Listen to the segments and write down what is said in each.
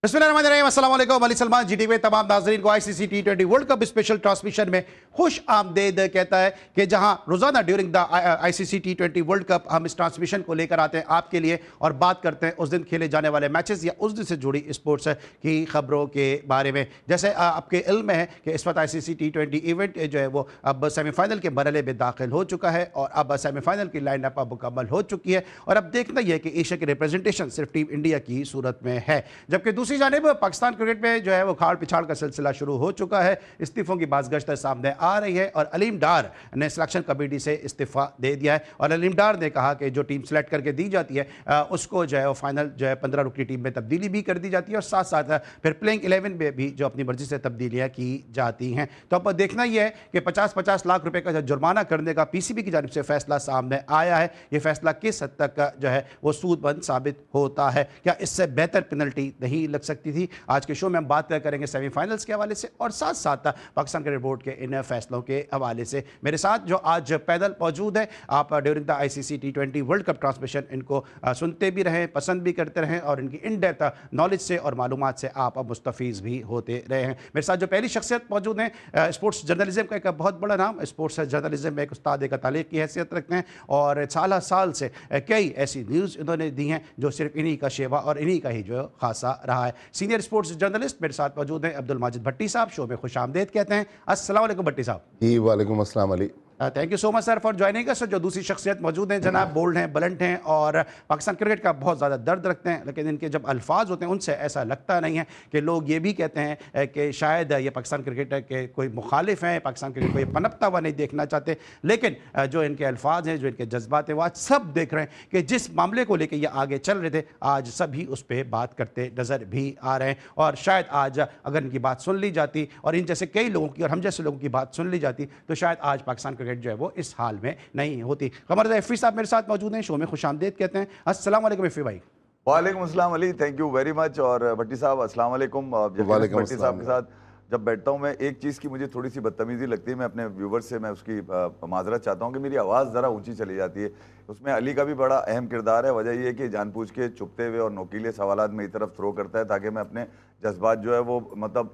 बिस्मिल्लाहिर्रहमानिर्रहीम, अस्सलाम वालेकुम। अली सलमान जी टीवी तमाम नाज़रीन को आईसीसी टी20 वर्ल्ड कप स्पेशल ट्रांसमिशन में खुश आमदेद कहता है कि जहां रोज़ाना during the ICC T20 world cup हम इस ट्रांसमिशन को लेकर आते हैं आपके लिए और बात करते हैं उस दिन खेले जाने वाले मैचेस या उस दिन से जुड़ी स्पोर्ट्स की खबरों के बारे में। जैसे आपके इल्म में है कि इस वक्त आईसीसी टी20 इवेंट जो है वो अब सेमीफाइनल के मरहले में दाखिल हो चुका है और अब सेमीफाइनल की लाइन अप मुकम्मल हो चुकी है और अब देखना यह है कि एशिया की रिप्रेजेंटेशन सिर्फ टीम इंडिया की सूरत में है, जबकि दूसरी जानिब पाकिस्तान क्रिकेट में जो है वो खाड़ पिछाड़ का सिलसिला शुरू हो चुका है। इस्तीफों की बाज़गश्त सामने आ रही है और अलीम डार ने सिलेक्शन कमेटी से इस्तीफा दे दिया है और अलीम डार ने कहा कि जो टीम सेलेक्ट करके दी जाती है उसको जो है वो फाइनल जो है 15 रुकनी टीम में तब्दीली भी कर दी जाती है और साथ साथ फिर प्लेइंग 11 में भी जो अपनी मर्जी से तब्दीलियाँ की जाती हैं। तो अब देखना यह है कि 50-50 लाख रुपए का जुर्माना करने का पीसीबी की जानिब से फैसला सामने आया है। ये फैसला किस हद तक जो है वो सूदबंद साबित होता है, क्या इससे बेहतर पेनल्टी नहीं लग सकती थी? आज के शो में हम बात करेंगे सेमीफाइनल्स के हवाले से और साथ साथ पाकिस्तान क्रिकेट बोर्ड के इन फैसलों के हवाले से। मेरे साथ जो आज पैदल मौजूद है, आप during the ICC T20 world cup transmission इनको सुनते भी रहें, पसंद भी करते रहें और इनकी इन डेप्थ नॉलेज से और मालूमात से आप मुस्तफ़ीज़ भी होते रहे हैं। मेरे साथ जो पहली शख्सियत मौजूद हैं, स्पोर्ट्स जर्नलिज्म का एक बहुत बड़ा नाम, स्पोर्ट्स जर्नलिज्म में एक उस्ताद एक तालीम की हैसियत रखते हैं और साल से कई ऐसी न्यूज़ इन्होंने दी हैं जो सिर्फ इन्हीं का शेवा और इन्हीं का ही जो खासा रहा है। सीनियर स्पोर्ट्स जर्नलिस्ट मेरे साथ मौजूद हैं अब्दुल माजिद भट्टी साहब, शो में खुश आमदेद कहते हैं। अस्सलाम वालेकुम भट्टी साहब। जी वालेकुम अस्सलाम Ali. Thank you so much sir for joining us. जो दूसरी शख्सियत मौजूद हैं, जनाब बोल्ड हैं, बलंट हैं और पाकिस्तान क्रिकेट का बहुत ज़्यादा दर्द रखते हैं, लेकिन इनके जब अल्फाज होते हैं उनसे ऐसा लगता नहीं है कि लोग ये भी कहते हैं कि शायद ये पाकिस्तान क्रिकेट के कोई मुखालिफ हैं, पाकिस्तान क्रिकेट को ये पनपता हुआ नहीं देखना चाहते। लेकिन जो इनके अल्फाज हैं, जो इनके जज्बात हैं, वो आज सब देख रहे हैं कि जिस मामले को लेकर ये आगे चल रहे थे आज सभी उस पर बात करते नज़र भी आ रहे हैं और शायद आज अगर इनकी बात सुन ली जाती और इन जैसे कई लोगों की और हम जैसे लोगों की बात सुन ली जाती तो शायद आज पाकिस्तान क्रिकेट जो है वो इस हाल में नहीं होती। कमर इफ़ी साहब मेरे साथ मौजूद हैं, शो में खुशामदीद कहते हैं। अस्सलाम वालेकुम इफ़ी भाई। वालेकुम अस्सलाम Ali, thank you very much. और भट्टी साहब अस्सलाम वालेकुम। भट्टी साहब के साथ जब बैठता हूँ मैं, एक चीज़ की मुझे थोड़ी सी बदतमीज़ी लगती है, मैं अपने व्यूवर्स से मैं उसकी माजरत चाहता हूँ कि मेरी आवाज़ ज़रा ऊंची चली जाती है। उसमें अली का भी बड़ा अहम किरदार है। वजह यह है कि जानबूझ के छुपते हुए और नोकीले सवालात मेरी तरफ थ्रो करता है ताकि मैं अपने जज्बात जो है वो मतलब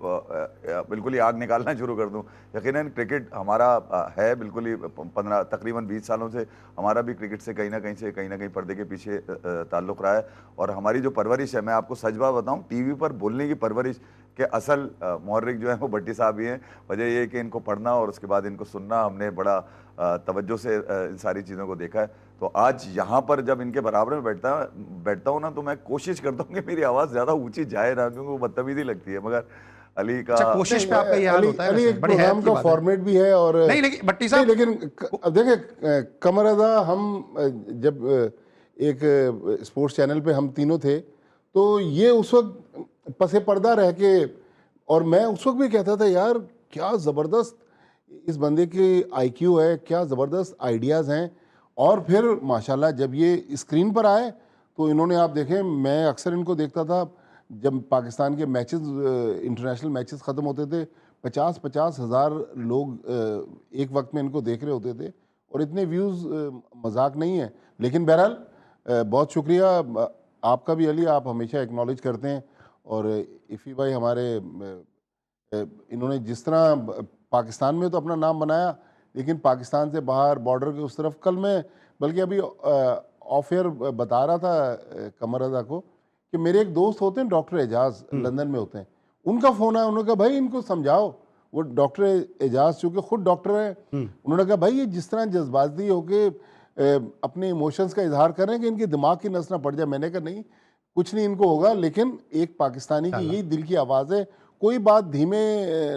बिल्कुल ही आग निकालना शुरू कर दूँ। यकीनन क्रिकेट हमारा है बिल्कुल ही 15 तकरीबन 20 सालों से हमारा भी क्रिकेट से कहीं ना कहीं पर्दे के पीछे ताल्लुक़ रहा है और हमारी जो परवरिश है, मैं आपको सच बात बताऊँ, टीवी पर बोलने की परवरिश के असल मुहर्रिक जो है वो भट्टी साहब ही हैं। वजह यह है कि इनको पढ़ना और उसके बाद इनको सुनना हमने बड़ा तवज्जो से इन सारी चीज़ों को देखा है। तो आज यहाँ पर जब इनके बराबर में बैठता हूँ ना, तो मैं कोशिश करता हूँ कि मेरी आवाज़ ज़्यादा ऊंची जाए ना, क्योंकि वो बदतमीजी लगती है। मगर अली का कोशिश पे आपका ये हाल होता है। अली एक प्रोग्राम का फॉर्मेट भी है और नहीं लेकिन भट्टी साहब, लेकिन अब देखें कमर अदा, हम जब एक स्पोर्ट्स चैनल पे हम तीनों थे तो ये उस वक्त पसे पर्दा रह के, और मैं उस वक्त भी कहता था यार क्या ज़बरदस्त इस बंदे की आईक्यू है, क्या ज़बरदस्त आइडियाज़ हैं। और फिर माशाल्लाह जब ये स्क्रीन पर आए तो इन्होंने, आप देखें, मैं अक्सर इनको देखता था जब पाकिस्तान के मैचेस, इंटरनेशनल मैचेस ख़त्म होते थे, 50-50 हज़ार लोग एक वक्त में इनको देख रहे होते थे और इतने व्यूज़ मजाक नहीं है। लेकिन बहरहाल बहुत शुक्रिया आपका भी अली, आप हमेशा एक्नॉलेज करते हैं। और इफ़ी भाई हमारे, इन्होंने जिस तरह पाकिस्तान में तो अपना नाम बनाया, लेकिन पाकिस्तान से बाहर बॉर्डर के उस तरफ, कल मैं बल्कि अभी ऑफ एयर बता रहा था कमर अदा को कि मेरे एक दोस्त होते हैं डॉक्टर एजाज, लंदन में होते हैं, उनका फ़ोन आया, उन्होंने कहा भाई इनको समझाओ। वो डॉक्टर एजाज चूँकि खुद डॉक्टर है, उन्होंने कहा भाई ये जिस तरह जज्बाती होके अपने इमोशंस का इजहार कर रहे हैं कि इनके दिमाग की नस ना पड़ जाए। मैंने कहा नहीं, कुछ नहीं इनको होगा, लेकिन एक पाकिस्तानी की यही दिल की आवाज़ है। कोई बात धीमे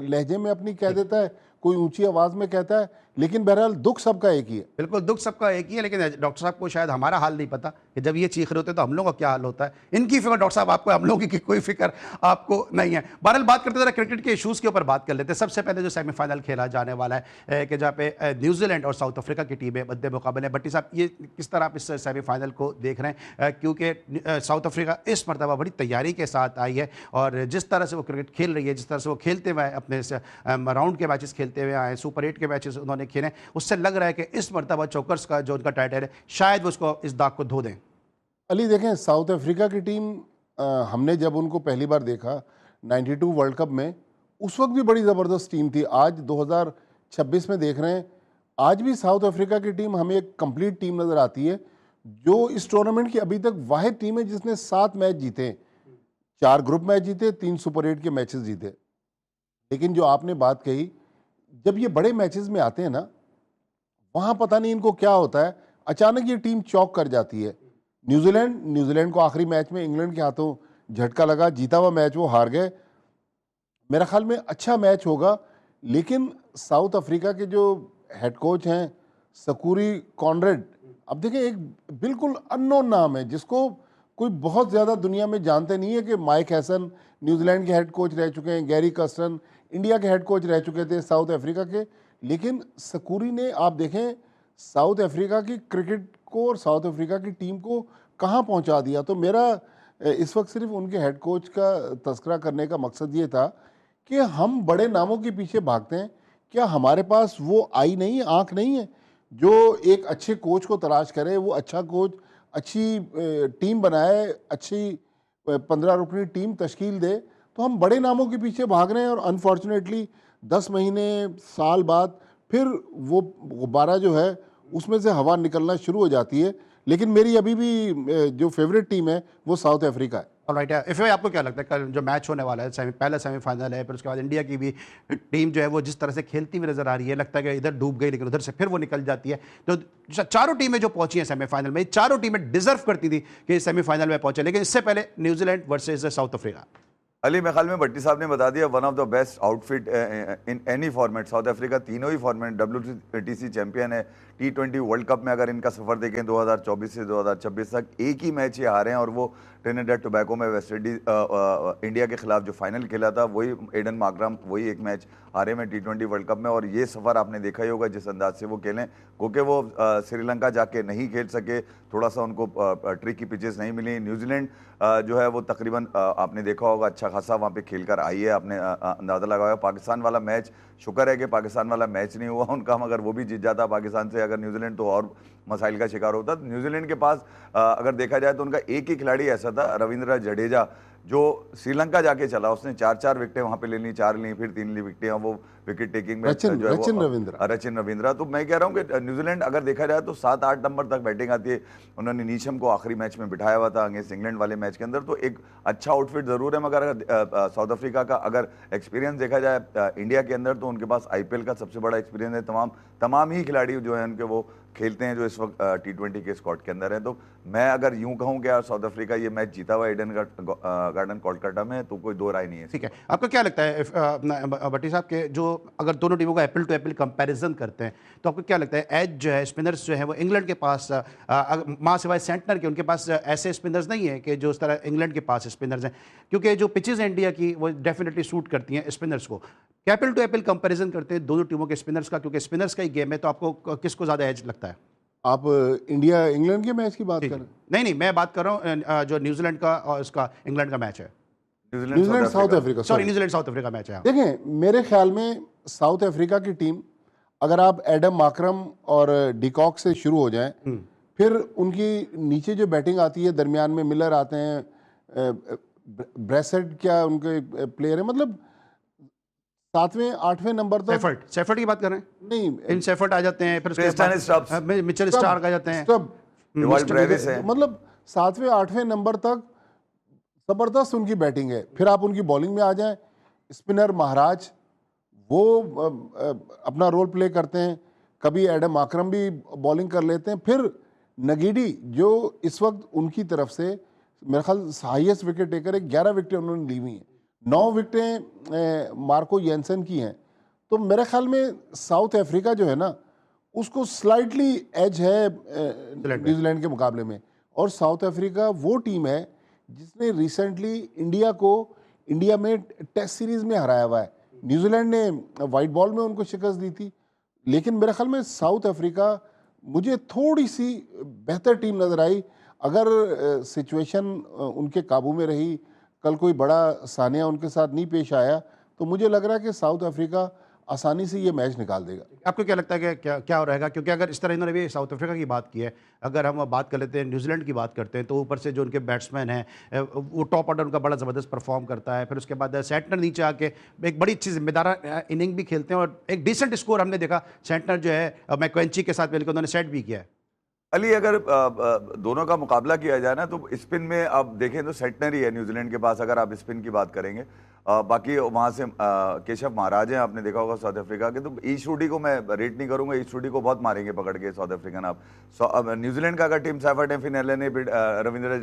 लहजे में अपनी कह देता है, कोई ऊंची आवाज़ में कहता है, लेकिन बहरहाल दुख सबका एक ही है। बिल्कुल दुख सबका एक ही है, लेकिन डॉक्टर साहब को शायद हमारा हाल नहीं पता कि जब ये चीख रहे होते तो हम लोगों का क्या हाल होता है। इनकी फिक्र डॉक्टर साहब आपको, हम लोगों की कोई फिक्र आपको नहीं है। बहरहाल बात करते ज़रा क्रिकेट के इशूज़ के ऊपर बात कर लेते हैं। सबसे पहले जो सेमीफाइनल खेला जाने वाला है कि जहाँ पे न्यूजीलैंड और साउथ अफ्रीका की टीमें मद्दे मुकाबले। भट्टी साहब ये किस तरह आप इस सेमीफाइनल को देख रहे हैं, क्योंकि साउथ अफ्रीका इस मरतबा बड़ी तैयारी के साथ आई है और जिस तरह से वो क्रिकेट खेल रही है, जिस तरह से वो खेलते हुए अपने राउंड के मैचेस खेलते हुए आए, सुपर 8 के मैचेस उन्होंने खेले, उससे लग रहा है कि इस मरतबा चौकर्स का जो उनका टाइटल है शायद वो उसको इस दाग को धो दें। अली देखें, साउथ अफ्रीका की टीम हमने जब उनको पहली बार देखा 92 वर्ल्ड कप में, उस वक्त भी बड़ी ज़बरदस्त टीम थी। आज 2026 में देख रहे हैं, आज भी साउथ अफ्रीका की टीम हमें एक कंप्लीट टीम नज़र आती है, जो इस टूर्नामेंट की अभी तक वाहिद टीम है जिसने 7 मैच जीते, 4 ग्रुप मैच जीते, 3 सुपर 8 के मैचेस जीते। लेकिन जो आपने बात कही, जब ये बड़े मैचेस में आते हैं ना, वहाँ पता नहीं इनको क्या होता है, अचानक ये टीम चौक कर जाती है। न्यूजीलैंड को आखिरी मैच में इंग्लैंड के हाथों झटका लगा, जीता हुआ मैच वो हार गए। मेरा ख्याल में अच्छा मैच होगा, लेकिन साउथ अफ्रीका के जो हेड कोच हैं सकूरी कॉनरेड, अब देखें एक बिल्कुल अननोन नाम है जिसको कोई बहुत ज़्यादा दुनिया में जानते नहीं है कि माइक हैसन न्यूजीलैंड के हेड कोच रह चुके हैं, गैरी कर्स्टन इंडिया के हेड कोच रह चुके थे साउथ अफ्रीका के। लेकिन सकूरी ने, आप देखें, साउथ अफ्रीका की क्रिकेट को और साउथ अफ्रीका की टीम को कहाँ पहुँचा दिया। तो मेरा इस वक्त सिर्फ उनके हेड कोच का तस्करा करने का मकसद ये था कि हम बड़े नामों के पीछे भागते हैं, क्या हमारे पास वो आई नहीं है, आँख नहीं है जो एक अच्छे कोच को तलाश करे, वो अच्छा कोच अच्छी टीम बनाए, अच्छी 15 रुकनी टीम तश्कील दे। तो हम बड़े नामों के पीछे भाग रहे हैं और अनफॉर्चुनेटली 10 महीने साल बाद फिर वो गुब्बारा जो है उसमें से हवा निकलना शुरू हो जाती है। लेकिन मेरी अभी भी जो फेवरेट टीम है वो साउथ अफ्रीका है। ऑलराइट, इफ आपको क्या लगता है कल जो मैच होने वाला है, पहला सेमीफाइनल है, फिर उसके बाद इंडिया की भी टीम जो है वो जिस तरह से खेलती हुई नजर आ रही है, लगता है कि इधर डूब गई लेकिन उधर से फिर वो निकल जाती है। तो चारों टीमें जो पहुंची हैं सेमीफाइनल में, चारों टीमें डिजर्व करती थी कि सेमीफाइनल में पहुंचे, लेकिन इससे पहले New Zealand versus south Africa. Ali, मेरे ख्याल में भट्टी साहब ने बता दिया, one of the best outfit in any format. South Africa तीनों ही फॉर्मेट WTC चैंपियन है। T20 वर्ल्ड कप में अगर इनका सफर देखें 2024 से 2026 तक, एक ही मैच ये हारे हैं और वो ट्रिनिडाद टोबैगो में वेस्ट इंडीज इंडिया के खिलाफ जो फाइनल खेला था, वही एडन मार्करम वही एक मैच हारे में T20 वर्ल्ड कप में। और ये सफ़र आपने देखा ही होगा जिस अंदाज से वो खेलें, क्योंकि वो श्रीलंका जाके नहीं खेल सके, थोड़ा सा उनको ट्रिकी पिचेस नहीं मिली। न्यूजीलैंड जो है वो तकरीबन आपने देखा होगा अच्छा खासा वहाँ पे खेल कर आई है, आपने अंदाज़ा लगाया। पाकिस्तान वाला मैच, शुक्र है कि पाकिस्तान वाला मैच नहीं हुआ उनका, मगर वो भी जीत जाता पाकिस्तान से अगर न्यूजीलैंड, तो और मसाइल का शिकार होता। न्यूजीलैंड के पास अगर देखा जाए तो उनका एक ही खिलाड़ी ऐसा था, रविंद्र जडेजा, जो श्रीलंका जाके चला, उसने 4 विकेटें वहाँ पे ले ली, 4 ली, फिर 3 ली विकेटें, वो विकेट टेकिंग में रचिन रविंद्रा। तो मैं कह रहा हूँ कि न्यूजीलैंड अगर देखा जाए तो 7-8 नंबर तक बैटिंग आती है। उन्होंने नीशम को आखिरी मैच में बिठाया हुआ था अगेंस्ट इंग्लैंड वाले मैच के अंदर, तो एक अच्छा आउटफिट जरूर है। मगर अगर साउथ अफ्रीका का अगर एक्सपीरियंस देखा जाए इंडिया के अंदर, तो उनके पास IPL का सबसे बड़ा एक्सपीरियंस है। तमाम ही खिलाड़ी जो है उनके वो खेलते हैं जो इस वक्त T20 के स्क्वाड के अंदर है। तो मैं अगर यूं कहूं कि साउथ अफ्रीका ये मैच जीता हुआ ईडन गार्डन कोलकाता में, तो कोई दो राय नहीं है। ठीक है, आपको क्या लगता है भट्टी साहब के, जो अगर दोनों टीमों का एप्पल टू एप्पल कंपैरिजन करते हैं, तो आपको क्या लगता है एज जो है स्पिनर्स जो है वो इंग्लैंड के पास, मां सिवाय सेंटनर के, उनके पास ऐसे स्पिनर्स नहीं है कि जो उस तरह इंग्लैंड के पास स्पिनर्स हैं, क्योंकि जो पिचेस हैं इंडिया की वो डेफिनेटली सूट करती हैं स्पिनर्स को। एप्पल टू एप्पल कंपैरिजन करते हैं दोनों टीमों के स्पिनर्स का, क्योंकि स्पिनर्स का ही गेम है, तो आपको किसको ज़्यादा एज लगता है? आप इंडिया इंग्लैंड के मैच की बात कर रहे हैं? नहीं, मैं बात कर रहा हूँ जो न्यूजीलैंड का और उसका इंग्लैंड का मैच है। New Zealand south Africa, sorry, New Zealand south Africa match है। देखें, मेरे ख्याल में साउथ अफ्रीका की टीम, अगर आप एडम मार्करम और डिकॉक से शुरू हो जाएं, फिर उनकी नीचे जो बैटिंग आती है, दरमियान में मिलर आते हैं, ब्रेसेट क्या उनके प्लेयर है, मतलब 7वें 8वें नंबर तक। सेफर्ट की बात कर रहे हैं? नहीं, इन सेफर्ट आ जाते हैं, फिर मिचेल स्टार्क आ जाते हैं, मतलब 7वें 8वें नंबर तक जबरदस्त उनकी बैटिंग है। फिर आप उनकी बॉलिंग में आ जाएं, स्पिनर महाराज वो अपना रोल प्ले करते हैं, कभी एडम मार्करम भी बॉलिंग कर लेते हैं। फिर नगीडी जो इस वक्त उनकी तरफ से मेरे ख्याल हाईएस्ट विकेट टेकर है, 11 विकेटें उन्होंने ली हुई हैं, 9 विकेटें मार्को येंसन की हैं। तो मेरे ख्याल में साउथ अफ्रीका जो है ना, उसको स्लाइटली एज है न्यूजीलैंड के मुकाबले में। और साउथ अफ्रीका वो टीम है जिसने रिसेंटली इंडिया को इंडिया में टेस्ट सीरीज में हराया हुआ है। न्यूजीलैंड ने वाइट बॉल में उनको शिकस्त दी थी, लेकिन मेरे ख्याल में साउथ अफ्रीका मुझे थोड़ी सी बेहतर टीम नज़र आई। अगर सिचुएशन उनके काबू में रही, कल कोई बड़ा सानिया उनके साथ नहीं पेश आया, तो मुझे लग रहा है कि साउथ अफ्रीका आसानी से ये मैच निकाल देगा। आपको क्या लगता है कि क्या क्या रहेगा, क्योंकि अगर इस तरह इन्होंने भी साउथ अफ्रीका की बात की है, अगर हम बात कर लेते हैं न्यूजीलैंड की बात करते हैं, तो ऊपर से जो उनके बैट्समैन हैं वो टॉप ऑर्डर उनका बड़ा ज़बरदस्त परफॉर्म करता है, फिर उसके बाद सेंटनर नीचे आके एक बड़ी अच्छी जिम्मेदार इनिंग भी खेलते हैं और एक डिसेंट स्कोर हमने देखा सेंटनर जो है मैक्वेंची के साथ मिलकर उन्होंने सेट भी किया है। अली, अगर दोनों का मुकाबला किया जाए ना, तो स्पिन में आप देखें तो सेंटनर ही है न्यूजीलैंड के पास, अगर आप स्पिन की बात करेंगे। बाकी वहाँ से केशव महाराज हैं, आपने देखा होगा साउथ अफ्रीका के। तो ईश रूडी को मैं रेट नहीं करूंगा, ईश रूडी को बहुत मारेंगे पकड़ के साउथ अफ्रीकन। आप न्यूजीलैंड का अगर टीम सैफर्ट है, फिर एलन है, फिर रविंद्र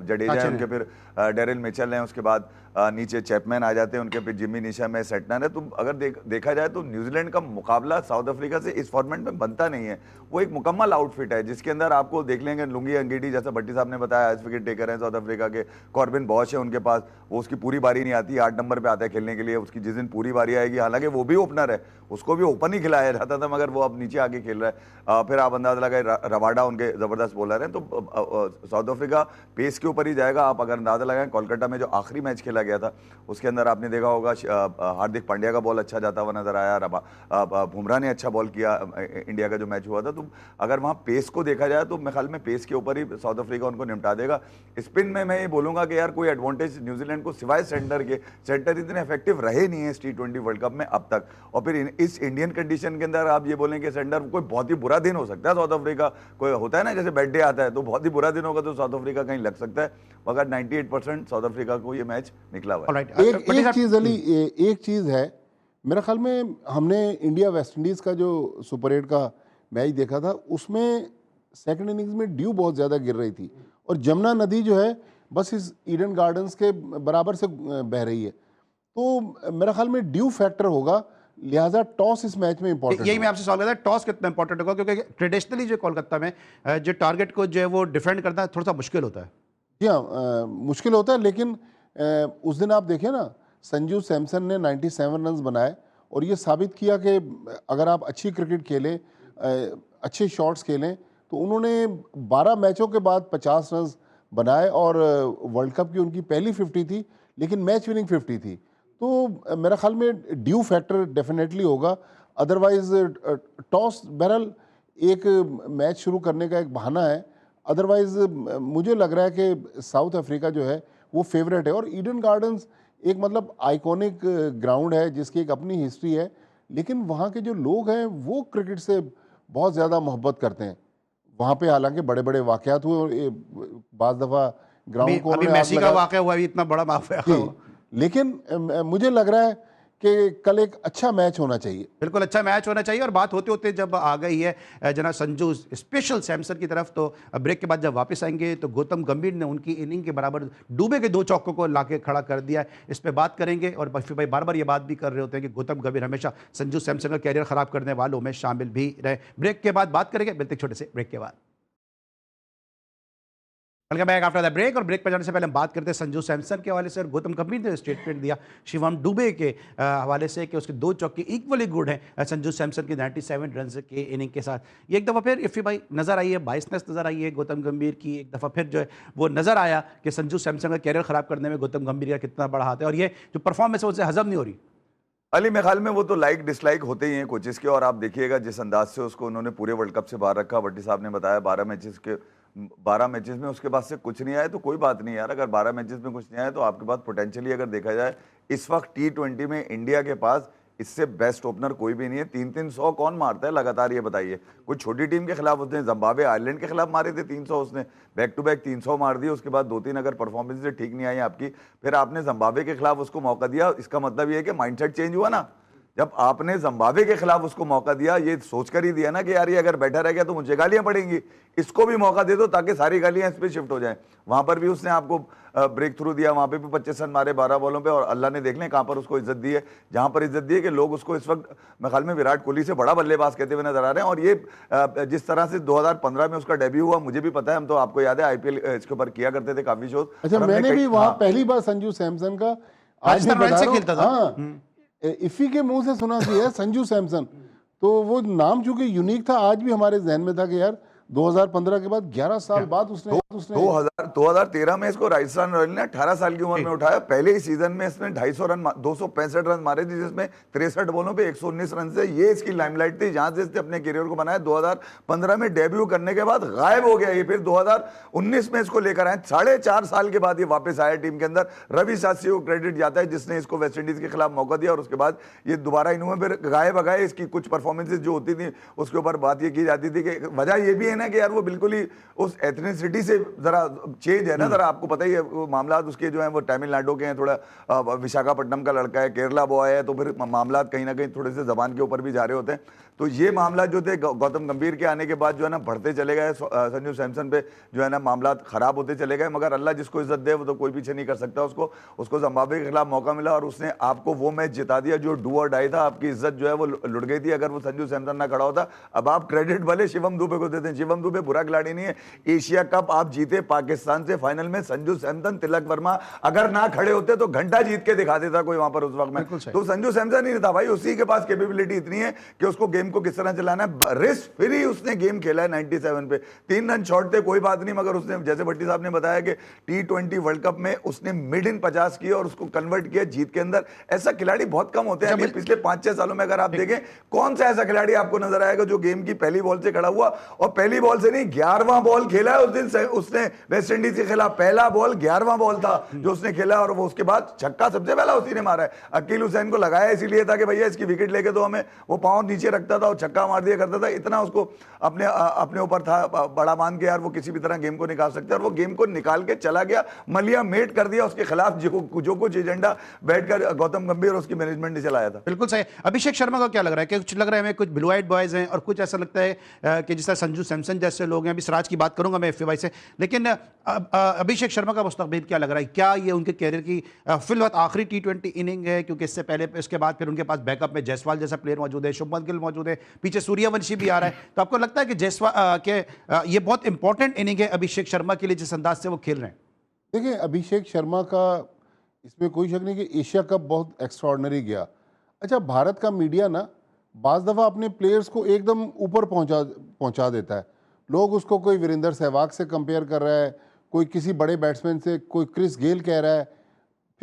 जडेजा है उनके, फिर डेरिल मिचेल हैं, उसके बाद नीचे चैपमैन आ जाते हैं उनके, फिर जिम्मी नीशम है, सेटनर है। तो अगर देखा जाए तो न्यूजीलैंड का मुकाबला साउथ अफ्रीका से इस फॉर्मेट में बनता नहीं है। वो एक मुकम्मल आउटफिट है जिसके अंदर आपको देख लेंगे लुंगी अंगीडी, जैसा भट्टी साहब ने बताया, आइस विकेट टेकर है साउथ अफ्रीका के। कॉर्बिन बॉश है उनके पास, वो उसकी पूरी बारी नहीं आती, 8 नंबर पे आता है खेलने के लिए। उसकी जिस दिन पूरी बारी आएगी, हालांकि वो भी ओपनर है, उसको भी ओपन ही खिलाया जाता था, मगर वो अब नीचे आके खेल रहा है। फिर आप अंदाजा लगाए, रवाडा उनके जबरदस्त बॉलर हैं। तो साउथ अफ्रीका पेस के ऊपर ही जाएगा। आप अगर अंदाजा लगाएं, कोलकाता में जो आखिरी मैच खेला गया था उसके अंदर आपने देखा होगा हार्दिक पांड्या का बॉल अच्छा जाता हुआ नजर आया, बुमराह ने अच्छा बॉल किया इंडिया का जो मैच हुआ था। तो अगर वहाँ पेस को देखा जाए तो मेरे ख्याल में पेस के ऊपर ही साउथ अफ्रीका उनको निपटा देगा। स्पिन में मैं ये बोलूंगा कि यार कोई एडवांटेज न्यूजीलैंड को सिवाय सेंटर के, सेंटर इतने इफेक्टिव रहे नहीं है T20 वर्ल्ड कप में अब तक। और फिर इस इंडियन कंडीशन के अंदर आप ये बोलें कि सेंटर कोई बहुत ही बुरा दिन हो सकता है साउथ अफ्रीका, कोई होता है ना जैसे बैड डे आता है, तो बहुत ही बुरा दिन होगा तो साउथ अफ्रीका कहीं लग सकता है, मगर 98% साउथ अफ्रीका को ये मैच निकला हुआ है। एक चीज अली, एक चीज है मेरे ख्याल में, हमने इंडिया वेस्ट इंडीज का जो सुपर 8 का मैच देखा था, उसमें सेकंड इनिंग्स में ड्यू बहुत ज़्यादा गिर रही थी और जमुना नदी जो है बस इस ईडन गार्डन्स के बराबर से बह रही है। तो मेरे ख्याल में ड्यू फैक्टर होगा, लिहाजा टॉस इस मैच में इंपॉर्टेंट। यही मैं आपसे सवाल करता, टॉस कितना इंपॉर्टेंट होगा, क्योंकि ट्रेडिशनली जो कोलकाता में जो टारगेट को जो है वो डिफेंड करना थोड़ा सा मुश्किल होता है। जी हाँ, मुश्किल होता है, लेकिन उस दिन आप देखें ना, संजू सैमसन ने 97 रन बनाए और ये साबित किया कि अगर आप अच्छी क्रिकेट खेलें, अच्छे शॉट्स खेलें, तो उन्होंने 12 मैचों के बाद 50 रन बनाए और वर्ल्ड कप की उनकी पहली 50 थी, लेकिन मैच विनिंग 50 थी। तो मेरा ख्याल में ड्यू फैक्टर डेफिनेटली होगा। अदरवाइज टॉस बहरहाल एक मैच शुरू करने का एक बहाना है, अदरवाइज मुझे लग रहा है कि साउथ अफ्रीका जो है वो फेवरेट है। और ईडन गार्डन्स एक मतलब आइकॉनिक ग्राउंड है जिसकी एक अपनी हिस्ट्री है, लेकिन वहाँ के जो लोग हैं वो क्रिकेट से बहुत ज़्यादा मोहब्बत करते हैं। वहाँ पे हालांकि बड़े बड़े वाकयात हुए और बाज़ दफ़ा ग्राउंड को अभी मेसी का वाकया हुआ, इतना बड़ा वाकया हुआ, लेकिन मुझे लग रहा है कि कल एक अच्छा मैच होना चाहिए। बिल्कुल अच्छा मैच होना चाहिए। और बात होते होते जब आ गई है जना संजू स्पेशल सैमसन की तरफ, तो ब्रेक के बाद जब वापस आएंगे तो गौतम गंभीर ने उनकी इनिंग के बराबर डूबे के 2 चौकों को लाके खड़ा कर दिया है। इस पे बात करेंगे। और फिर भाई बार बार ये बात भी कर रहे होते हैं कि गौतम गंभीर हमेशा संजू सैमसन का कैरियर खराब करने वालों में शामिल भी रहे। ब्रेक के बाद बात करेंगे, मिलते छोटे से ब्रेक के बाद। Welcome back after the break. और ब्रेक पर जाने से पहले हम बात करते हैं संजू सैमसन के हवाले से। और गौतम गंभीर ने स्टेटमेंट दिया शिवम दुबे के हवाले से कि उसके 2 चौके इक्वली गुड हैं संजू सैमसन की 97 रन के इनिंग के साथ। ये एक दफ़ा फिर इफ़ी भाई नज़र आई है, बाइसनेस नज़र आई है गौतम गंभीर की। एक दफ़ा फिर जो है वो नज़र आया कि संजू सैमसन का कैरियर ख़राब करने में गौतम गंभीर का कितना बड़ा हाथ है, और ये जो परफॉर्मेंस है उससे हजम नहीं हो रही। अली, मेरे ख्याल में वो तो लाइक डिसलाइक होते ही हैं कोचेस के। और आप देखिएगा जिस अंदाज से उसको उन्होंने पूरे वर्ल्ड कप से बाहर रखा, भट्टी साहब ने बताया 12 मैचेस में उसके पास से कुछ नहीं आया, तो कोई बात नहीं यार। अगर 12 मैचेस में कुछ नहीं आया तो आपके पास पोटेंशियली अगर देखा जाए इस वक्त T20 में इंडिया के पास इससे बेस्ट ओपनर कोई भी नहीं है। 300 कौन मारता है लगातार, ये बताइए। कोई छोटी टीम के खिलाफ उसने जिम्बाब्वे आयरलैंड के खिलाफ मारे थे 300, उसने बैक टू बैक 300 मार दिए। उसके बाद 2-3 अगर परफॉर्मेंस ठीक नहीं आई आपकी, फिर आपने जिम्बाब्वे के खिलाफ उसको मौका दिया। इसका मतलब ये है कि माइंडसेट चेंज हुआ ना। जब आपने जिम्बाब्वे के खिलाफ उसको मौका दिया, ये सोचकर ही दिया ना कि यार ये अगर बैठा रह गया तो मुझे गालियां पड़ेंगी, इसको भी मौका दे दो ताकि सारी गालियां इस पे शिफ्ट हो जाएं। वहां पर भी उसने आपको ब्रेक थ्रू दिया, वहां पे भी 25 रन मारे 12 बॉलों पे, और अल्लाह ने देख लें कहां पर उसको इज्जत दी है। जहां पर इज्जत दी है कि लोग उसको इस वक्त मेरे ख्याल में विराट कोहली से बड़ा बल्लेबाज कहते हुए नजर आ रहे हैं। और ये जिस तरह से 2015 में उसका डेब्यू हुआ, मुझे भी पता है, हम तो आपको याद है IPL इसके ऊपर किया करते थे काफी शोज। अच्छा, मैंने भी वहां पहली बार संजू सैमसन का आज भी बता रहा हूं, इफ़ी के मुंह से सुना कि है संजू सैमसन, तो वो नाम चूंकि यूनिक था, आज भी हमारे जहन में था कि यार 2015 के बाद 11 साल बाद उसने 2013 में इसको राजस्थान रॉयल ने 18 साल की उम्र में उठाया। पहले ही सीजन में इसने 250 रन 265 रन मारे थे, जिसमें 63 बॉलों पे 119 रन से ये इसकी लाइमलाइट थी, जहां से इसने अपने करियर को बनाया। 2015 में डेब्यू करने के बाद गायब हो गया ये, फिर 2019 में इसको लेकर आए, 4.5 साल के बाद ये वापस आया टीम के अंदर। रवि शास्त्री को क्रेडिट जाता है जिसने इसको वेस्टइंडीज के खिलाफ मौका दिया, और उसके बाद ये दोबारा इन्होंने फिर गायब अगाए। इसकी कुछ परफॉर्मेंसेज जो होती थी उसके ऊपर बात ये की जाती थी कि वजह ये भी है ना कि यार वो बिल्कुल ही उस एथनिसिटी से जरा चेंज है ना, जरा आपको पता ही है मामला उसके जो है वो तमिलनाडु के हैं, थोड़ा विशाखापट्टनम का लड़का है, केरला बॉय है, तो फिर मामला कहीं ना कहीं थोड़े से जबान के ऊपर भी जा रहे होते हैं। तो ये मामला जो थे गौतम गंभीर के आने के बाद जो है ना बढ़ते चले गए, संजू सैमसन पे जो है ना मामला खराब होते चले गए। मगर अल्लाह जिसको इज्जत दे वो तो कोई पीछे नहीं कर सकता। उसको जिम्बाब्वे के खिलाफ मौका मिला और उसने आपको वो मैच जिता दिया जो डू और डाई था। आपकी इज्जत जो है वो लुट गई थी अगर वो संजू सैमसन ना खड़ा होता। अब आप क्रेडिट भले शिवम दुबे को देते हैं, शिवम दुबे बुरा खिलाड़ी नहीं है। एशिया कप आप जीते पाकिस्तान से फाइनल में, संजू सैमसन तिलक वर्मा अगर ना खड़े होते तो घंटा जीत के दिखा देता कोई वहां पर उस वक्त में। तो संजू सैमसन ही था भाई, उसी के पास कैपेबिलिटी इतनी है कि उसको गेम को किस तरह चलाना है। रिस्क फ्री उसने गेम खेला है 97 पे, 3 रन शॉर्ट थे कोई बात नहीं, मगर उसने जैसे भट्टी साहब ने बताया कि T20 वर्ल्ड कप में उसने मिड इन 50 किया और उसको कन्वर्ट किया जीत के अंदर। ऐसा खिलाड़ी बहुत कम होते हैं पिछले 5-6 सालों में। अगर आप देखें कौन सा ऐसा खिलाड़ी आपको नजर आएगा जो गेम की पहली बॉल से खड़ा हुआ, और पहली बॉल से नहीं 11वां बॉल खेला है उस दिन उसने वेस्ट इंडीज के खिलाफ। पहला बॉल 11वां बॉल था जो उसने खेला, और वो उसके बाद छक्का सबसे पहला उसी ने मारा है। अकील हुसैन को लगाया इसीलिए था कि भैया इसकी विकेट लेके तो हमें, वो पांव नीचे रखता था और छक्का मार दिया करता था। इतना उसको अपने ऊपर था बड़ा मान के यार वो किसी भी तरह गेम को निकाल सकता है, और वो गेम को निकाल के चला गया। मलिया मेट कर दिया उसके खिलाफ जो कुछ एजेंडा बैठकर गौतम गंभीर और उसकी मैनेजमेंट ने चलाया था। बिल्कुल सही। अभिषेक शर्मा को क्या लग रहा है कि कुछ लग रहा है हमें कुछ ब्लू आइड बॉयज हैं, और कुछ ऐसा लगता है कि जिस तरह संजू सैमसन जैसे लोग हैं। अभी सिराज की बात करूंगा मैं एफएवाई से, लेकिन अभिषेक शर्मा का मुस्तकबिल क्या लग रहा है? क्या ये उनके कैरियर की फिलहाल आखिरी T20 इनिंग है? क्योंकि इससे पहले इसके बाद फिर उनके पास बैकअप में जायसवाल जैसा प्लेयर मौजूद है, शुभमन गिल मौजूद है, पीछे सूर्यवंशी भी आ रहा है। तो आपको लगता है कि जायसवाल ये बहुत इंपॉर्टेंट इनिंग है अभिषेक शर्मा के लिए जिस अंदाज से वो खेल रहे हैं? देखिए अभिषेक शर्मा का इसमें कोई शक नहीं कि एशिया कप बहुत एक्स्ट्राऑर्डिनरी गया। अच्छा, भारत का मीडिया ना बाज़ दफ़ा अपने प्लेयर्स को एकदम ऊपर पहुंचा देता है। लोग उसको कोई वीरेंद्र सहवाग से कंपेयर कर रहा है, कोई किसी बड़े बैट्समैन से, कोई क्रिस गेल कह रहा है।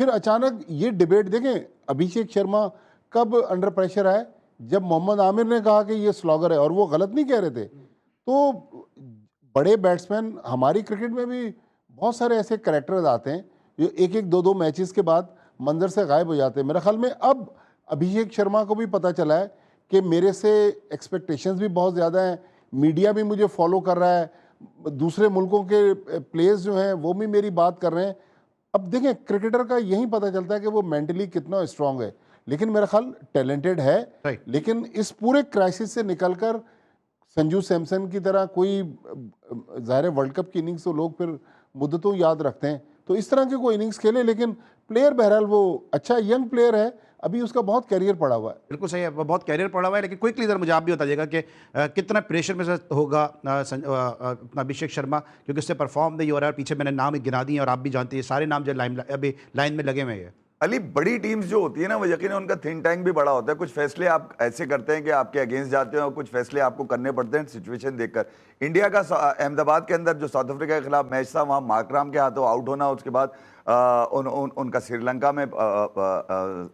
फिर अचानक ये डिबेट देखें, अभिषेक शर्मा कब अंडर प्रेशर आए? जब मोहम्मद आमिर ने कहा कि ये स्लॉगर है, और वो गलत नहीं कह रहे थे। तो बड़े बैट्समैन, हमारी क्रिकेट में भी बहुत सारे ऐसे कैरेक्टर्स आते हैं जो एक एक दो मैचेस के बाद मंजर से गायब हो जाते हैं। मेरे ख्याल में अब अभिषेक शर्मा को भी पता चला है कि मेरे से एक्सपेक्टेशंस भी बहुत ज़्यादा हैं, मीडिया भी मुझे फॉलो कर रहा है, दूसरे मुल्कों के प्लेयर्स जो हैं वो भी मेरी बात कर रहे हैं। अब देखें, क्रिकेटर का यही पता चलता है कि वो मेंटली कितना स्ट्रांग है। लेकिन मेरा ख्याल टैलेंटेड है, लेकिन इस पूरे क्राइसिस से निकलकर संजू सैमसन की तरह कोई, ज़ाहिर वर्ल्ड कप की इनिंग्स तो लोग फिर मुद्दतों याद रखते हैं, तो इस तरह के कोई इनिंग्स खेले। लेकिन प्लेयर बहरहाल वो अच्छा यंग प्लेयर है, अभी उसका बहुत कैरियर पड़ा हुआ है। बिल्कुल सही है, बहुत कैरियर पड़ा हुआ है। लेकिन क्विकली इधर मुझे आप भी बताइएगा कि कितना प्रेशर में से होगा अपना अभिषेक शर्मा, क्योंकि उससे परफॉर्म नहीं हो रहा है। पीछे मैंने नाम गिना दिए और आप भी जानते हैं सारे नाम जो अभी लाइन में लगे हुए हैं। अली, बड़ी टीम्स जो होती है ना वो यकीन उनका थिंक टैंक भी बड़ा होता है। कुछ फैसले आप ऐसे करते हैं कि आपके अगेंस्ट जाते हैं, और कुछ फैसले आपको करने पड़ते हैं सिचुएशन देखकर। इंडिया का अहमदाबाद के अंदर जो साउथ अफ्रीका के खिलाफ मैच था, वहाँ मार्कराम के हाथों आउट होना, उसके बाद उनका श्रीलंका में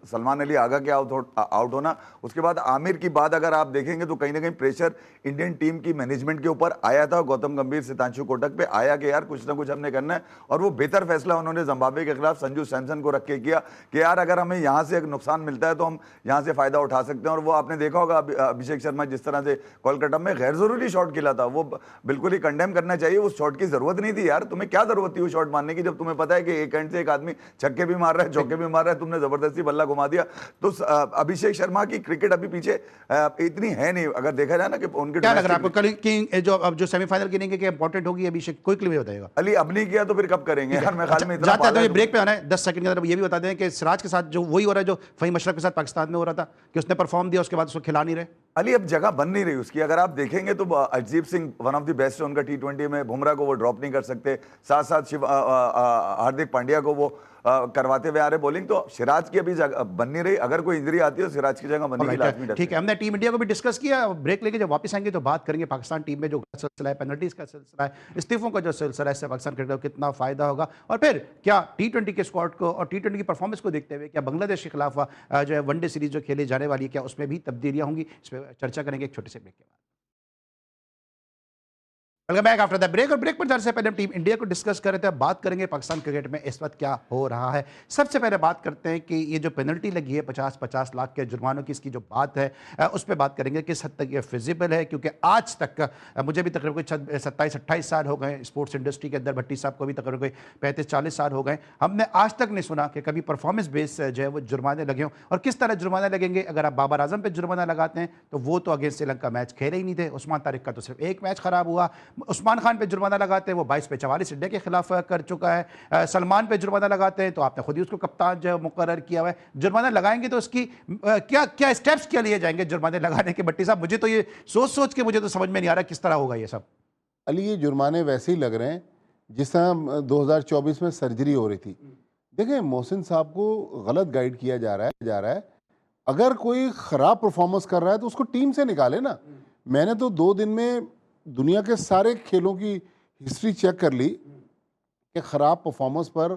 सलमान अली आगा के आउट होना, उसके बाद आमिर की बात अगर आप देखेंगे तो कहीं ना कहीं प्रेशर इंडियन टीम की मैनेजमेंट के ऊपर आया था। गौतम गंभीर, सितांशु कोटक पे आया कि यार कुछ ना कुछ हमने करना है, और वो बेहतर फैसला उन्होंने जिम्बाब्वे के खिलाफ संजू सैमसन को रख के किया कि यार अगर हमें यहाँ से एक नुकसान मिलता है तो हम यहाँ से फायदा उठा सकते हैं। और वो आपने देखा होगा अभिषेक शर्मा जिस तरह से कोलकाता में गैर जरूरी शॉट खेला था, वो बिल्कुल ही कंडेम करना चाहिए। उस शॉट की जरूरत नहीं थी यार, तुम्हें क्या जरूरत थी उस शॉट मारने की, जब तुम्हें पता है कि एक से एक आदमी छक्के भी मार रहा है, चौके भी मार रहा है, तुमने जबरदस्ती बल्ला घुमा दिया। तो अभिषेक शर्मा की क्रिकेट अभी पीछे इतनी है नहीं, अगर देखा जाए ना कि उनके। क्या लग रहा है आपको जो सेमीफाइनल की इनिंग इंपॉर्टेंट होगी अभिषेक? क्विकली में बताइएगा। अली, अब नहीं किया तो फिर कब करेंगे यार? मैं ख्याल में जाता है तो ये ब्रेक पे आना है 10 सेकंड के अंदर। ये भी बता दें कि सिराज के साथ जो वही हो रहा है जो फहीम अशरफ के साथ पाकिस्तान में हो रहा था, कि उसने परफॉर्म दिया, उसके बाद उसको खिला नहीं रहे। अली, अब जगह बन नहीं रही उसकी। अगर आप देखेंगे तो Arshdeep Singh one of the best है उनका T20 में, बुमराह को वो ड्रॉप नहीं कर सकते, साथ साथ हार्दिक पांड्या को वो करवाते हुए आ रहे बॉलिंग। तो सिराज की अभी बन नहीं रही, अगर कोई इंजरी आती है तो सिराज की जगह बनेगी लाजमी। ठीक है, हमने टीम इंडिया को भी डिस्कस किया। ब्रेक लेके जब वापस आएंगे तो बात करेंगे पाकिस्तान टीम में जो सिलसिला है, पेनल्टीज का सिलसिला है, इस्तीफों का जो सिलसिला है, इससे पाकिस्तान क्रिकेट को कितना फायदा होगा, और फिर क्या टी20 के स्क्वाड को और टी20 की परफॉर्मेंस को देखते हुए क्या बांग्लादेश के खिलाफ जो है वनडे सीरीज जो खेली जाने वाली है, क्या उसमें भी तब्दीलियां होंगी, इस पर चर्चा करेंगे एक छोटे से ब्रेक के बाद। Welcome back after the break. और ब्रेक पर जाने से पहले हम टीम इंडिया को डिस्कस कर रहे थे, बात करेंगे पाकिस्तान क्रिकेट में इस वक्त क्या हो रहा है। सबसे पहले बात करते हैं कि ये जो पेनल्टी लगी है 50-50 लाख के जुर्मानों की, इसकी जो बात है उस पर बात करेंगे किस हद तक ये फिजिबल है, क्योंकि आज तक मुझे भी तकरीबन 27-28 साल हो गए स्पोर्ट्स इंडस्ट्री के अंदर, भट्टी साहब को भी तकरीबन 35-40 साल हो गए, हमने आज तक नहीं सुना कि कभी परफॉर्मेंस बेस जो है वो जुर्माने लगे हों। और किस तरह जुर्माने लगेंगे, अगर आप बाबर आजम पर जुर्माना लगाते हैं तो वो तो अगेंस्ट श्रीलंका मैच खेले ही नहीं थे, उस्मान तारिक का तो सिर्फ एक मैच खराब हुआ। उस्मान खान पे जुर्माना लगाते हैं, वो 22 पे 44 इंडिया के खिलाफ कर चुका है। सलमान पे जुर्माना लगाते हैं तो आपने खुद ही उसको कप्तान जो मुकर्रर किया हुआ है। जुर्माना लगाएंगे तो उसकी क्या क्या स्टेप्स क्या लिए जाएंगे जुर्माने लगाने के? भट्टी साहब, मुझे तो ये सोच के मुझे तो समझ में नहीं आ रहा किस तरह होगा ये सब। अली, ये जुर्माने वैसे ही लग रहे हैं जिस तरह 2024 में सर्जरी हो रही थी। देखें, मोहसिन साहब को गलत गाइड किया जा रहा है। अगर कोई खराब परफॉर्मेंस कर रहा है तो उसको टीम से निकाले ना। मैंने तो 2 दिन में दुनिया के सारे खेलों की हिस्ट्री चेक कर ली कि ख़राब परफॉर्मेंस पर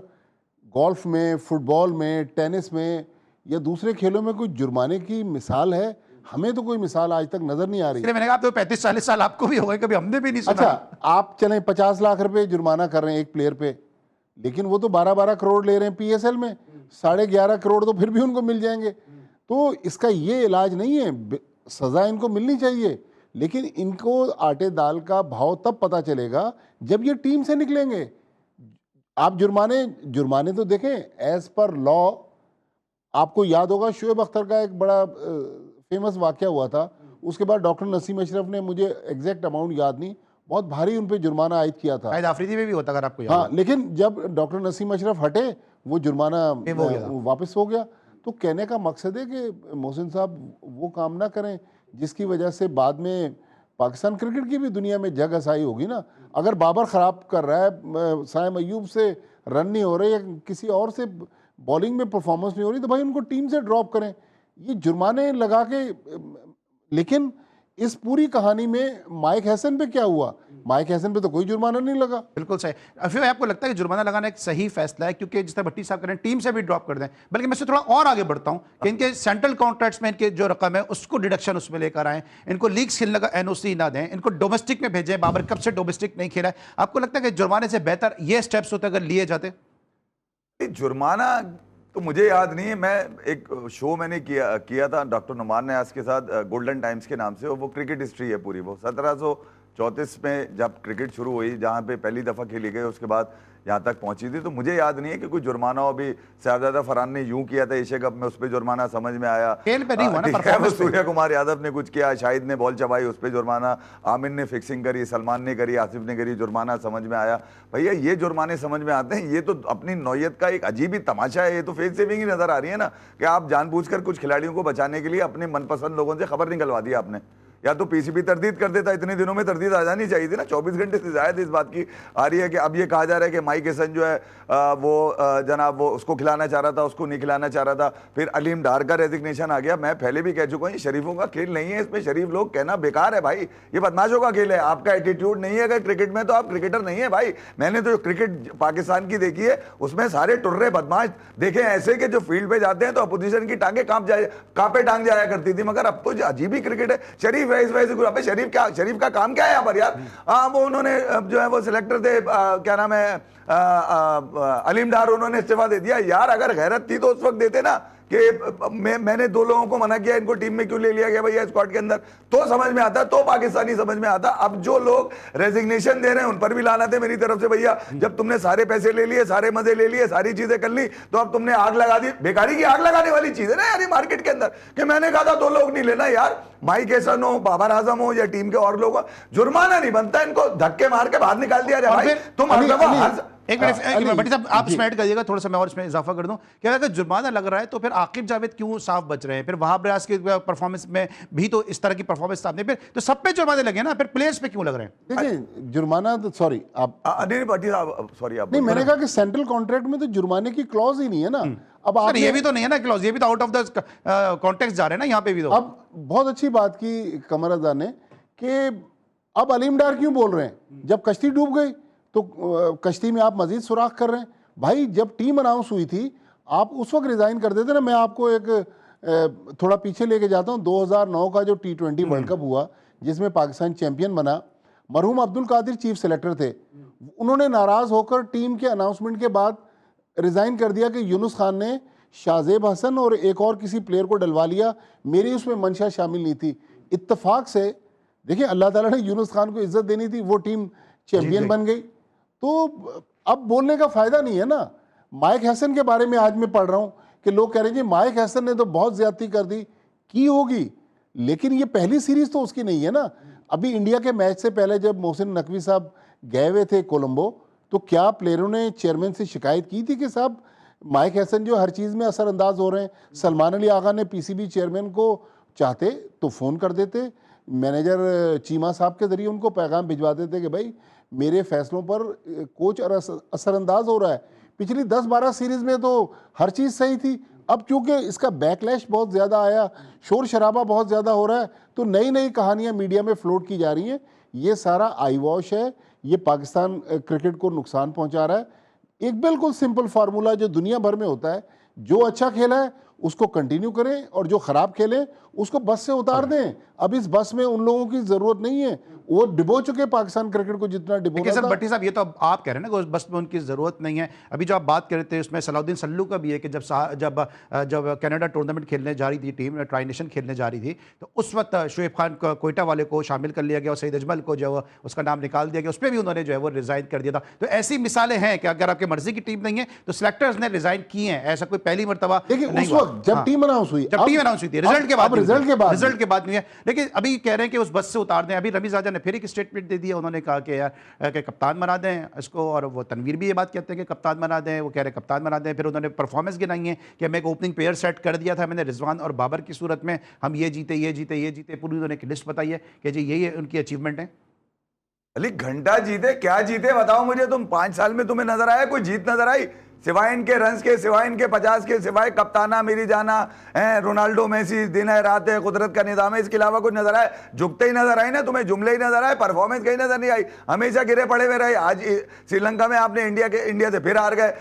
गोल्फ में, फुटबॉल में, टेनिस में या दूसरे खेलों में कोई जुर्माने की मिसाल है? हमें तो कोई मिसाल आज तक नज़र नहीं आ रही। मैंने कहा तो 35-40 साल आपको भी हो गए, कभी हमने भी नहीं सुना। अच्छा, आप चलें 50 लाख रुपए जुर्माना कर रहे हैं एक प्लेयर पे, लेकिन वो तो 12-12 करोड़ ले रहे हैं PSL में, 11.5 करोड़ तो फिर भी उनको मिल जाएंगे। तो इसका ये इलाज नहीं है, सज़ा इनको मिलनी चाहिए, लेकिन इनको आटे दाल का भाव तब पता चलेगा जब ये टीम से निकलेंगे। आप जुर्माने तो देखें एज पर लॉ। आपको याद होगा शोएब अख्तर का एक बड़ा फेमस वाकया हुआ था, उसके बाद डॉक्टर नसीम अशरफ ने, मुझे एग्जैक्ट अमाउंट याद नहीं, बहुत भारी उन पे जुर्माना आयद किया था। आफरीदी में भी होता अगर आपको याद। हाँ, लेकिन जब डॉक्टर नसीम अशरफ हटे वो जुर्माना वापस हो गया। तो कहने का मकसद है कि मोहसिन साहब वो काम ना करें जिसकी वजह से बाद में पाकिस्तान क्रिकेट की भी दुनिया में जग हसाई होगी ना। अगर बाबर ख़राब कर रहा है, साइम अयूब से रन नहीं हो रहे या किसी और से बॉलिंग में परफॉर्मेंस नहीं हो रही, तो भाई उनको टीम से ड्रॉप करें। ये जुर्माने लगा के, लेकिन इस पूरी कहानी में माइक हैसन पे क्या हुआ? माइक हैसन पे तो कोई जुर्माना नहीं लगा। बिल्कुल सही। फिर आपको लगता है कि जुर्माना लगाना एक सही फैसला है? क्योंकि जिस तरह भट्टी साहब करें टीम से भी ड्रॉप कर दें, बल्कि मैं से थोड़ा और आगे बढ़ता हूं कि इनके सेंट्रल कॉन्ट्रैक्ट्स में इनके जो रकम है उसको डिडक्शन उसमें लेकर आए, इनको लीग्स खेलने का NOC ना दें, इनको डोमेस्टिक में भेजें। बाबर कब से डोमेस्टिक नहीं खेला है? आपको लगता है कि जुर्माने से बेहतर ये स्टेप्स होते अगर लिए जाते? जुर्माना तो मुझे याद नहीं है। मैं एक शो मैंने किया था डॉक्टर नुमान न्यास के साथ, गोल्डन टाइम्स के नाम से, और वो क्रिकेट हिस्ट्री है पूरी। वो 1734 में जब क्रिकेट शुरू हुई, जहाँ पे पहली दफ़ा खेली गई, उसके बाद यहाँ तक पहुंची थी। तो मुझे याद नहीं है कि कोई जुर्माना हो। अभी साहबजादा फरहान ने यूं किया था एशिया कप में, उस पर जुर्माना समझ में आया। खेल पे नहीं हुआ ना, परफॉर्मेंस पे। सूर्य कुमार यादव ने कुछ किया, शाहिद ने बॉल चबाई, उस पर जुर्माना, आमिर ने फिक्सिंग करी, सलमान ने करी, आसिफ ने करी, जुर्माना समझ में आया। भैया ये जुर्माने समझ में आते हैं? ये तो अपनी नौयत का एक अजीब ही तमाशा है। ये तो फेस सेविंग ही नजर आ रही है ना, कि आप जानबूझकर कुछ खिलाड़ियों को बचाने के लिए अपने मनपसंद लोगों से खबर निकलवा दी आपने। या तो PCB तरदीद कर देता, इतने दिनों में तरदीद आ जानी चाहिए थी ना। 24 घंटे से ज्यादा इस बात की आ रही है कि अब ये कहा जा रहा है कि माइक हैसन जो है जनाब वो उसको खिलाना चाह रहा था, उसको नहीं खिलाना चाह रहा था। फिर अलीम डार का रेजिग्नेशन आ गया। मैं पहले भी कह चुका हूँ, ये शरीफों का खेल नहीं है, इसमें शरीफ लोग कहना बेकार है भाई। ये बदमाशों का खेल है। आपका एटीट्यूड नहीं है अगर क्रिकेट में, तो आप क्रिकेटर नहीं है भाई। मैंने तो क्रिकेट पाकिस्तान की देखी है, उसमें सारे टुर्रे बदमाश देखे ऐसे कि जो फील्ड पे जाते हैं तो अपोजिशन की टांगे कांपे टांग जाया करती थी। मगर अब तो अजीब ही क्रिकेट है। शरीफ है इस वजह से। शरीफ का काम क्या है यहाँ पर यार? वो उन्होंने जो है वो सिलेक्टर थे, क्या नाम है, अलीम डार, उन्होंने इस्तीफा दे दिया। यार अगर गैरत थी तो उस वक्त देते ना कि मैंने 2 लोगों को मना किया, इनको टीम में क्यों ले लिया गया भैया स्क्वाड के अंदर, तो समझ में आता, तो पाकिस्तानी समझ में आता। अब जो लोग रेजिग्नेशन दे रहे हैं उन पर भी लानत है मेरी तरफ से। भैया जब तुमने सारे पैसे ले लिए, सारे मजे ले लिए, सारी चीजें कर ली, तो अब तुमने आग लगा दी। बेकारी की आग लगाने वाली चीज है ना यार मार्केट के अंदर, कि मैंने कहा था 2 लोग नहीं लेना यार। माइक हैसन हो, बाबर आजम हो, या टीम के और लोग हो, जुर्माना नहीं बनता, इनको धक्के मार के बाहर निकाल दिया जाए। तुम एक मिनट भट्टी साहब, आप इसमें ऐड करिएगा थोड़ा सा, मैं और इसमें इजाफा कर दूं कि अगर जुर्माना लग रहा है तो फिर आकिब जावेद क्यों साफ बच रहे हैं? फिर वहाब रियाज की परफॉर्मेंस में भी तो इस तरह की परफॉर्मेंस सामने, फिर तो सब पे जुर्माने लगे ना, फिर प्लेयर्स पे क्यों लग रहे हैं? देखिए जुर्माना तो सॉरी आप नहीं भट्टी साहब, सॉरी आप नहीं, मैंने कहा कि सेंट्रल कॉन्ट्रैक्ट में तो जुर्माने की क्लॉज ही नहीं है ना। अब आप ये भी तो नहीं है ना क्लॉज, ये भी तो आउट ऑफ द कॉन्टेक्स्ट जा रहे हैं ना यहाँ पे भी तो। अब बहुत अच्छी बात की कमर अदा ने कि अब अलीम डार क्यों बोल रहे हैं? जब कश्ती डूब गई तो कश्ती में आप मजीद सुराख कर रहे हैं। भाई जब टीम अनाउंस हुई थी आप उस वक्त रिजाइन कर देते ना। मैं आपको एक थोड़ा पीछे लेके जाता हूँ। 2009 का जो T20 वर्ल्ड कप हुआ जिसमें पाकिस्तान चैंपियन बना, मरहूम अब्दुल कादिर चीफ सेलेक्टर थे। उन्होंने नाराज होकर टीम के अनाउंसमेंट के बाद रिजाइन कर दिया कि यूनुस खान ने शाहजेब हसन और एक और किसी प्लेयर को डलवा लिया, मेरी उसमें मंशा शामिल नहीं थी। इत्तेफाक से देखिए अल्लाह ताला ने यूनुस खान को इज्जत देनी थी, वो टीम चैंपियन बन गई। तो अब बोलने का फायदा नहीं है ना। माइक हैसन के बारे में आज मैं पढ़ रहा हूं कि लोग कह रहे हैं कि माइक हैसन ने तो बहुत ज्यादती कर दी, की होगी, लेकिन ये पहली सीरीज तो उसकी नहीं है ना। अभी इंडिया के मैच से पहले जब मोहसिन नकवी साहब गए हुए थे कोलंबो, तो क्या प्लेयरों ने चेयरमैन से शिकायत की थी कि साहब माइक हैसन जो हर चीज़ में असरअंदाज हो रहे हैं? सलमान अली आगा ने पीसीबी चेयरमैन को चाहते तो फ़ोन कर देते, मैनेजर चीमा साहब के ज़रिए उनको पैगाम भिजवा देते कि भाई मेरे फैसलों पर कोच असरअंदाज हो रहा है। पिछली 10-12 सीरीज़ में तो हर चीज़ सही थी। अब क्योंकि इसका बैकलैश बहुत ज़्यादा आया, शोर शराबा बहुत ज़्यादा हो रहा है, तो नई नई कहानियाँ मीडिया में फ्लोट की जा रही हैं। ये सारा आई वॉश है, ये पाकिस्तान क्रिकेट को नुकसान पहुंचा रहा है। एक बिल्कुल सिंपल फार्मूला जो दुनिया भर में होता है, जो अच्छा खेला है उसको कंटिन्यू करें और जो खराब खेले उसको बस से उतार दें। अब इस बस में उन लोगों की जरूरत नहीं है, वो डिबो चुके पाकिस्तान क्रिकेट को जितना डिबोना था। भट्टी साहब ये तो आप कह रहे हैं ना कि बस में उनकी जरूरत नहीं है। अभी जो आप बात कर रहे थे उसमें सलाउद्दीन सल्लू का भी है कि जब कनाडा टूर्नामेंट खेलने जा रही थी टीम, ट्राई नेशन खेलने जा रही थी, तो उस वक्त शुएब खान कोयटा वाले को शामिल कर लिया गया और सईद अजमल को जो उसका नाम निकाल दिया गया, उस पर भी उन्होंने जो है वो रिजाइन कर दिया था। तो ऐसी मिसालें हैं कि अगर आपकी मर्जी की टीम नहीं है तो सिलेक्टर्स ने रिजाइन किए हैं। ऐसा कोई पहली मरतबा उस वक्त जब टीम अनाउंस हुई, रिजल्ट के बाद नहीं है, लेकिन अभी कह रहे हैं कि उस बस से उतार दें। अभी रमीज आजा ने फिर एक स्टेटमेंट दे दिया, उन्होंने कहा कि यार कि कप्तान बना दें इसको, और वो तनवीर भी ये बात कहते हैं कि कप्तान बना दें, वो कह रहे हैं कप्तान बना दें। फिर उन्होंने परफॉर्मेंस गिनाई है कि मैं एक ओपनिंग पेयर सेट कर दिया था मैंने रिजवान और बाबर की सूरत में, हम ये जीते, पूरी उन्होंने एक लिस्ट बताई है कि जी ये उनकी अचीवमेंट है। अली घंटा जीते क्या जीते बताओ मुझे, तुम 5 साल में तुम्हें नजर आया कोई जीत नजर आई? सिवाय इनके रन्स के, सिवाय इनके 50 के, सिवाय कप्ताना मेरी जाना है, रोनाल्डो मेसी दिन है रात है, कुदरत का निजाम है, इसके अलावा कुछ नजर आए? झुकते ही नजर आई ना तुम्हें, जुमले ही नजर आए, परफॉर्मेंस कहीं नजर नहीं आई, हमेशा गिरे पड़े हुए रहे। आज श्रीलंका में आपने इंडिया से फिर हार गए,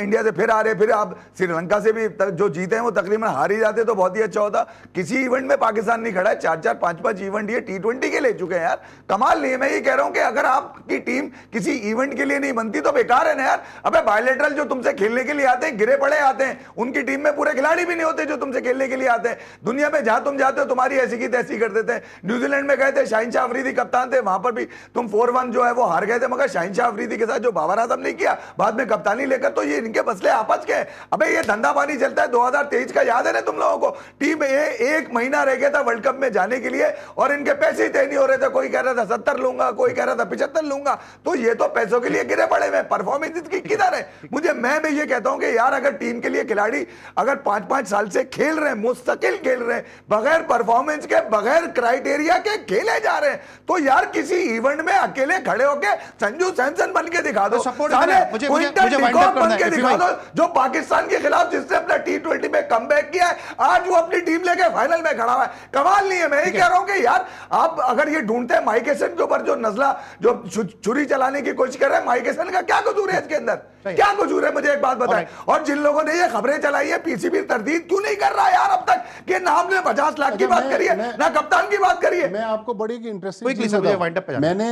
इंडिया से फिर हारे, फिर आप श्रीलंका से भी जो जीते हैं वो तकरीबन हार ही जाते तो बहुत ही अच्छा होता। किसी इवेंट में पाकिस्तान नहीं खड़ा है, 4-4, 5-5 इवेंट ये T20 के ले चुके हैं यार, कमाल नहीं है। मैं ये कह रहा हूं कि अगर आपकी टीम किसी इवेंट के लिए नहीं बनती तो बेकार है ना यार। अबे बायलैटरल जो तुमसे खेलने के लिए आते हैं, गिरे पड़े आते हैं, उनकी टीम में पूरे खिलाड़ी भी नहीं होते जो तुमसे खेलने के लिए आते हैं। दुनिया में जहां तुम जाते हो तुम्हारी ऐसी की तैसी कर देते हैं। न्यूजीलैंड में गए थे, शाहीन शाह अफरीदी कप्तान थे, वहां पर भी तुम 4-1 जो है वो हार गए थे, मगर शाहीन शाह अफरीदी के साथ जो बाबर आजम ने किया बाद में कप्तानी लेकर, तो ये इनके मसले आपस के। अबे ये धंधा पानी चलता है। 2023 का याद है ना तुम लोगों को, टीम एक महीना रह गया था वर्ल्ड कप में जाने के लिए और इनके पैसे ही तय नहीं हो रहे थे। कोई कह रहा था 70 लूंगा, कोई कह रहा था 75 लूंगा, तो ये तो पैसों के लिए गिरे पड़े हुए। परफॉर्मेंस इसकी किधर है? मैं भी ये कहता हूं कि यार अगर टीम के लिए खिलाड़ी अगर 5-5 साल से खेल रहे हैं, मुस्तकिल खेल रहे हैं, बगैर परफॉर्मेंस के, बगैर क्राइटेरिया के खेले जा रहे हैं, तो यार किसी इवेंट में अकेले खड़े होके संजू सैमसन बन के दिखा दो, बन के दिखा दो, जो पाकिस्तान के खिलाफ जिसने अपना T20 में कमबैक किया है, आज वो अपनी टीम लेके फाइनल में खड़ा हुआ है। कमाल नहीं है? मैं ही कह रहा हूं कि यार आप अगर ये ढूंढते हैं माइक हैसन के ऊपर जो नजला जो छुरी चलाने की कोशिश कर रहे हैं, माइक हैसन का क्या कसूर है इसके अंदर? क्या कसूर है? मुझे एक बात बताएं। और जिन लोगों ने ये खबरें चलाई है, पीसीबी तरदीद क्यों नहीं कर रहा यार अब तक कि ना हमने 50 लाख की बात करी है ना कप्तान की बात करी है। मैं आपको बड़ी इंटरेस्टिंग, मैंने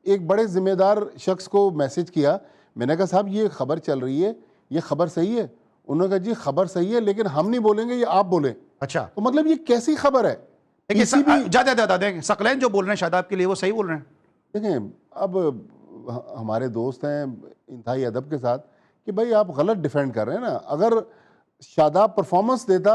एक बड़े जिम्मेदार शख्स को मैसेज किया, मैंने कहा साहब ये खबर चल रही है, ये खबर सही है? उन्होंने कहा जी खबर सही है लेकिन हम नहीं बोलेंगे, ये आप बोले। अच्छा, तो मतलब ये कैसी खबर है? सकलैन जो बोल रहे हैं शादाब के लिए वो सही बोल रहे हैं? देखें अब हमारे दोस्त हैं इंतहाई अदब के साथ कि भाई आप गलत डिफेंड कर रहे हैं ना। अगर शादाब परफॉर्मेंस देता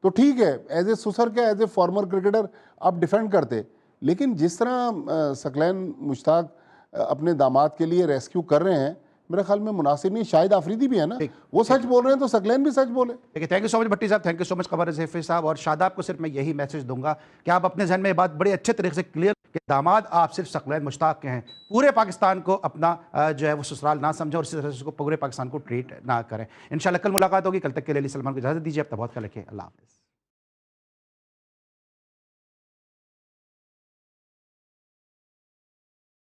तो ठीक है, एज ए सुसर के, एज ए फॉर्मर क्रिकेटर आप डिफेंड करते, लेकिन जिस तरह सकलैन मुश्ताक अपने दामाद के लिए रेस्क्यू कर रहे हैं, मेरे ख्याल में मुनासिब नहीं। शाहिद आफरीदी भी है ना, वो सच बोल रहे हैं तो सकलैन भी सच बोले। देखिए, थैंक यू सो मच भट्टी साहब, थैंक यू सो मच कमर ज़ैफ़ी साहब। और शादाब को सिर्फ मैं यही मैसेज दूंगा कि आप अपने जहन में ये बात बड़े अच्छे तरीके से क्लियर कि दामाद आप सिर्फ सकलैन मुश्ताक के हैं, पूरे पाकिस्तान को अपना जो है वो ससुराल ना समझें और इसी तरह से उसको पूरे पाकिस्तान को ट्रीट ना करें। इंशाल्लाह कल मुलाकात होगी, कल तक के लिए सलमान को इजाज़त दीजिए, अब तक बहुत ख्याल रखिए, अल्लाह हाफ़िज़।